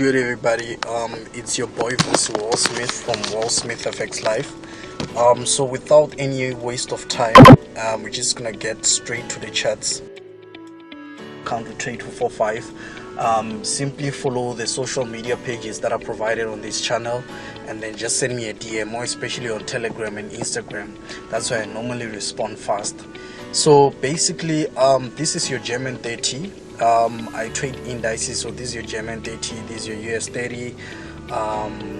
Good everybody, it's your boy Vusi Wealthsmith from Wealthsmith FX Live. So without any waste of time, we're just gonna get straight to the charts. Counter trade 245. Simply follow the social media pages that are provided on this channel, and then just send me a DM, more especially on Telegram and Instagram. That's why I normally respond fast. So basically, this is your GER30. I trade indices, so this is your GER30, this is your US30.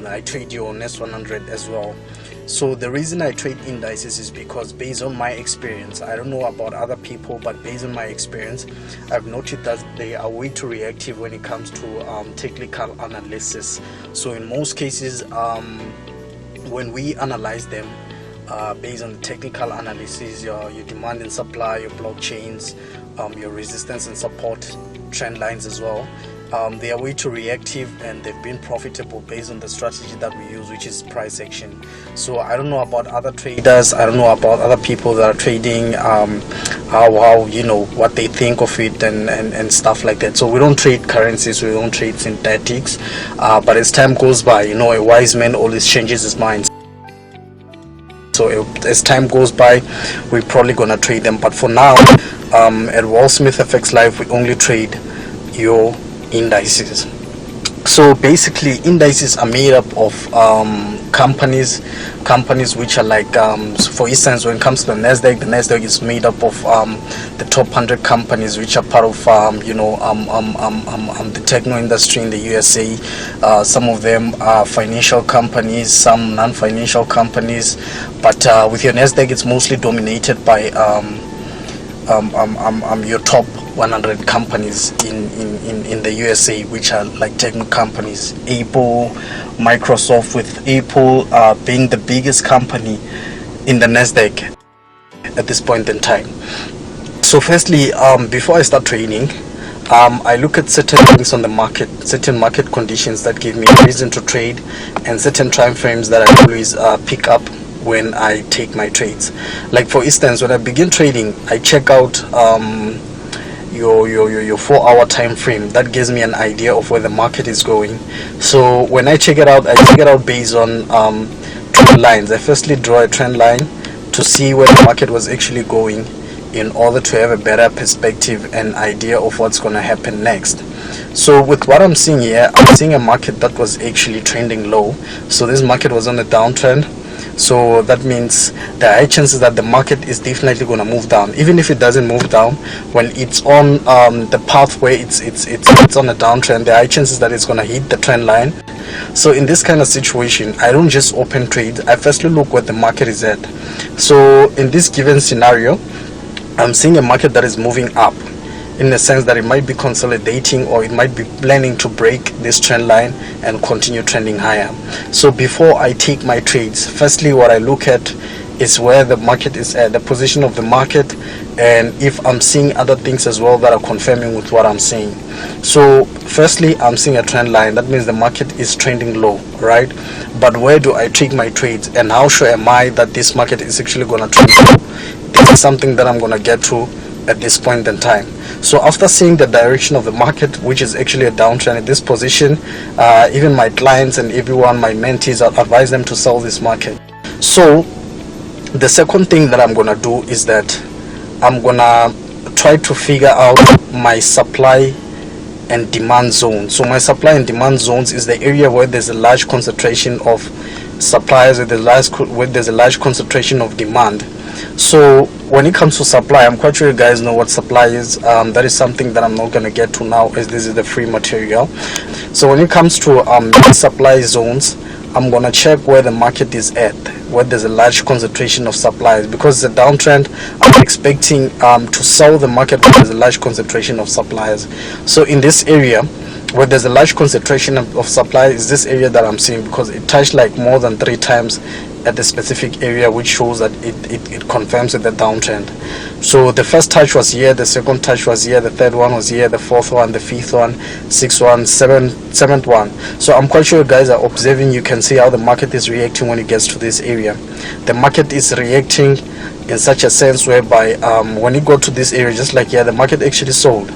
I trade your NEST 100 as well. So the reason I trade indices is because based on my experience, I don't know about other people, but based on my experience, I've noted that they are way too reactive when it comes to technical analysis. So in most cases, when we analyze them based on the technical analysis, your demand and supply, your blockchains, your resistance and support trend lines as well, they are way too reactive, and they've been profitable based on the strategy that we use, which is price action. So I don't know about other traders, I don't know about other people that are trading, how you know what they think of it and stuff like that. So we don't trade currencies, we don't trade synthetics, but as time goes by, you know, a wise man always changes his mind. So as time goes by, we're probably gonna trade them, but for now, at Wealthsmith FX Live, we only trade your indices. So basically, indices are made up of companies which are like, for instance, when it comes to the Nasdaq is made up of the top 100 companies which are part of the techno industry in the USA. Some of them are financial companies, some non-financial companies, but with your Nasdaq, it's mostly dominated by your top 100 companies in the USA, which are like techno companies. Apple, Microsoft, with Apple being the biggest company in the Nasdaq at this point in time. So firstly, before I start trading, I look at certain things on the market, certain market conditions that give me a reason to trade, and certain time frames that I always pick up when I take my trades. Like for instance, when I begin trading, I check out your 4-hour time frame. That gives me an idea of where the market is going. So when I check it out, I check it out based on trend lines. I firstly draw a trend line to see where the market was actually going, in order to have a better perspective and idea of what's going to happen next. So with what I'm seeing here, I'm seeing a market that was actually trending low. So this market was on a downtrend. So that means there are high chances that the market is definitely going to move down. Even if it doesn't move down, when it's on the path where it's on a downtrend, there are high chances that it's going to hit the trend line. So in this kind of situation, I don't just open trades. I firstly look where the market is at. So in this given scenario, I'm seeing a market that is moving up, in the sense that it might be consolidating, or it might be planning to break this trend line and continue trending higher. So before I take my trades, firstly what I look at is where the market is at, the position of the market, and if I'm seeing other things as well that are confirming with what I'm saying. So firstly, I'm seeing a trend line. That means the market is trending low, right? But where do I take my trades, and how sure am I that this market is actually going to trend low? This is something that I'm going to get to at this point in time. So after seeing the direction of the market, which is actually a downtrend at this position, even my clients and everyone, my mentees, I advise them to sell this market. So the second thing that I'm gonna do is that I'm gonna try to figure out my supply and demand zone. So my supply and demand zones is the area where there's a large concentration of suppliers, where there's a large concentration of demand. So when it comes to supply, I'm quite sure you guys know what supply is. That is something that I'm not going to get to now, as this is the free material. So when it comes to supply zones, I'm going to check where the market is at, where there's a large concentration of suppliers. Because it's a downtrend, I'm expecting to sell the market where there's a large concentration of suppliers. So in this area where there's a large concentration of supply, is this area that I'm seeing, because it touched like more than 3 times at the specific area, which shows that it confirms with the downtrend. So the first touch was here, the second touch was here, the third one was here, the fourth one, the fifth one, sixth one, seventh one. So I'm quite sure you guys are observing. You can see how the market is reacting when it gets to this area. The market is reacting in such a sense whereby when it got to this area, just like here, the market actually sold.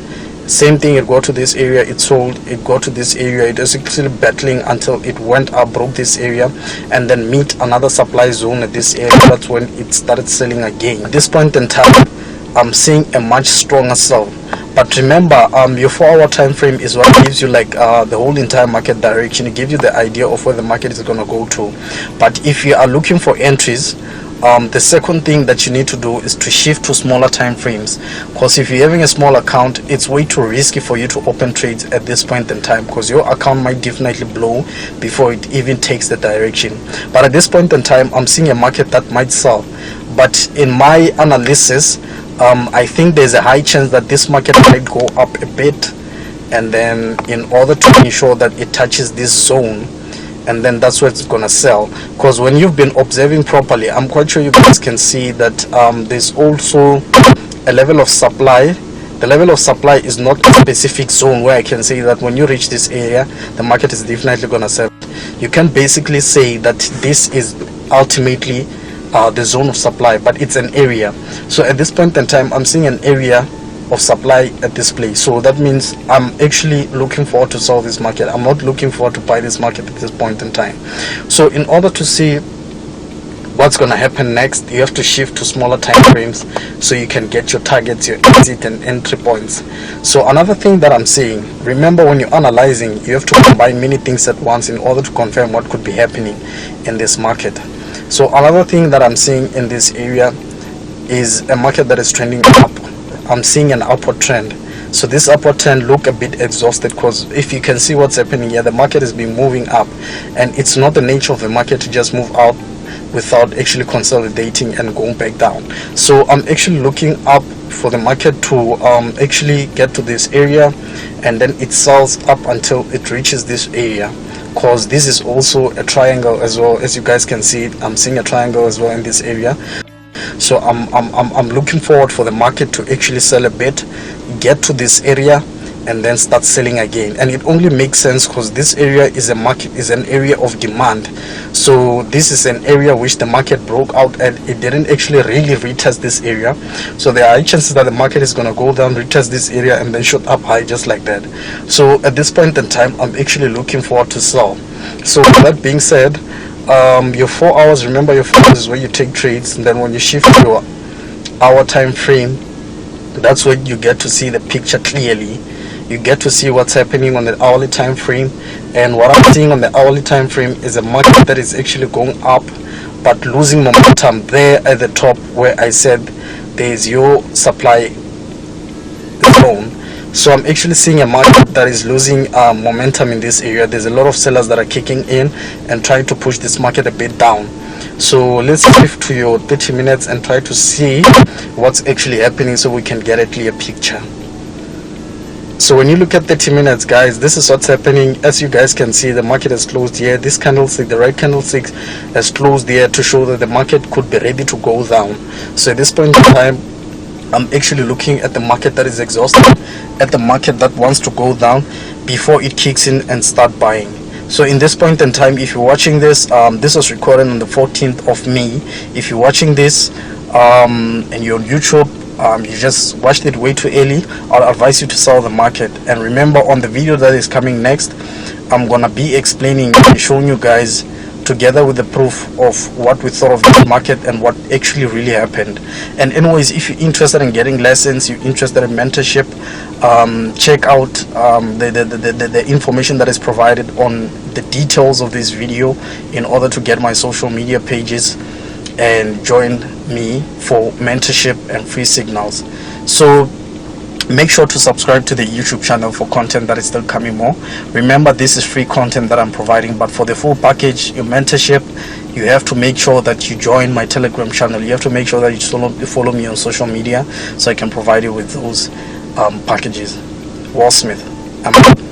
Same thing, it got to this area, it sold, it got to this area, it was actually battling until it went up, broke this area, and then meet another supply zone at this area. That's when it started selling again. At this point in time, I'm seeing a much stronger sell. But remember, your 4-hour time frame is what gives you like the whole entire market direction. It gives you the idea of where the market is going to go to. But if you are looking for entries, the second thing that you need to do is to shift to smaller time frames, because if you're having a small account, it's way too risky for you to open trades at this point in time, because your account might definitely blow before it even takes the direction. But at this point in time, I'm seeing a market that might sell. But in my analysis, I think there's a high chance that this market might go up a bit, and then in order to ensure that it touches this zone, and then that's where it's gonna sell. Because when you've been observing properly, I'm quite sure you guys can see that there's also a level of supply. The level of supply is not a specific zone where I can say that when you reach this area, the market is definitely gonna sell. You can basically say that this is ultimately the zone of supply, but it's an area. So at this point in time, I'm seeing an area of supply at this place. So that means I'm actually looking forward to sell this market. I'm not looking forward to buy this market at this point in time. So in order to see what's going to happen next, you have to shift to smaller time frames so you can get your targets, your exit and entry points. So another thing that I'm seeing, remember when you're analyzing, you have to combine many things at once in order to confirm what could be happening in this market. So another thing that I'm seeing in this area is a market that is trending up. I'm seeing an upward trend. So this upward trend look a bit exhausted, because if you can see what's happening here, the market has been moving up, and it's not the nature of the market to just move out without actually consolidating and going back down. So I'm actually looking up for the market to actually get to this area, and then it sells up until it reaches this area, because this is also a triangle as well. As you guys can see, I'm seeing a triangle as well in this area. So I'm looking forward for the market to actually sell a bit, get to this area, and then start selling again. And it only makes sense because this area is a market, is an area of demand. So this is an area which the market broke out and it didn't actually really retest this area. So there are chances that the market is going to go down, retest this area, and then shoot up high just like that. So at this point in time, I'm actually looking forward to sell. So with that being said, your 4 hours, remember your 4 hours is where you take trades, and then when you shift your hour time frame, that's where you get to see the picture clearly. You get to see what's happening on the hourly time frame. And what I'm seeing on the hourly time frame is a market that is actually going up but losing momentum there at the top where I said there's your supply zone. So I'm actually seeing a market that is losing momentum in this area. There's a lot of sellers that are kicking in and trying to push this market a bit down. So let's shift to your 30 minutes and try to see what's actually happening so we can get a clear picture. So when you look at 30 minutes, guys, this is what's happening. As you guys can see, the market has closed here. This candlestick, the right candlestick, has closed here to show that the market could be ready to go down. So at this point in time, I'm actually looking at the market that is exhausted, at the market that wants to go down before it kicks in and start buying. So in this point in time, if you're watching this, this was recorded on the 14th of May. If you're watching this and you're on YouTube, you just watched it way too early, I'll advise you to sell the market. And remember, on the video that is coming next, I'm gonna be explaining and showing you guys, together with the proof of what we thought of the market and what actually really happened. And anyways, if you're interested in getting lessons, you're interested in mentorship, check out the information that is provided on the details of this video in order to get my social media pages and join me for mentorship and free signals. So make sure to subscribe to the YouTube channel for content that is still coming more. Remember, this is free content that I'm providing, but for the full package, your mentorship, you have to make sure that you join my Telegram channel. You have to make sure that you follow me on social media so I can provide you with those packages. Wealthsmith, I'm out.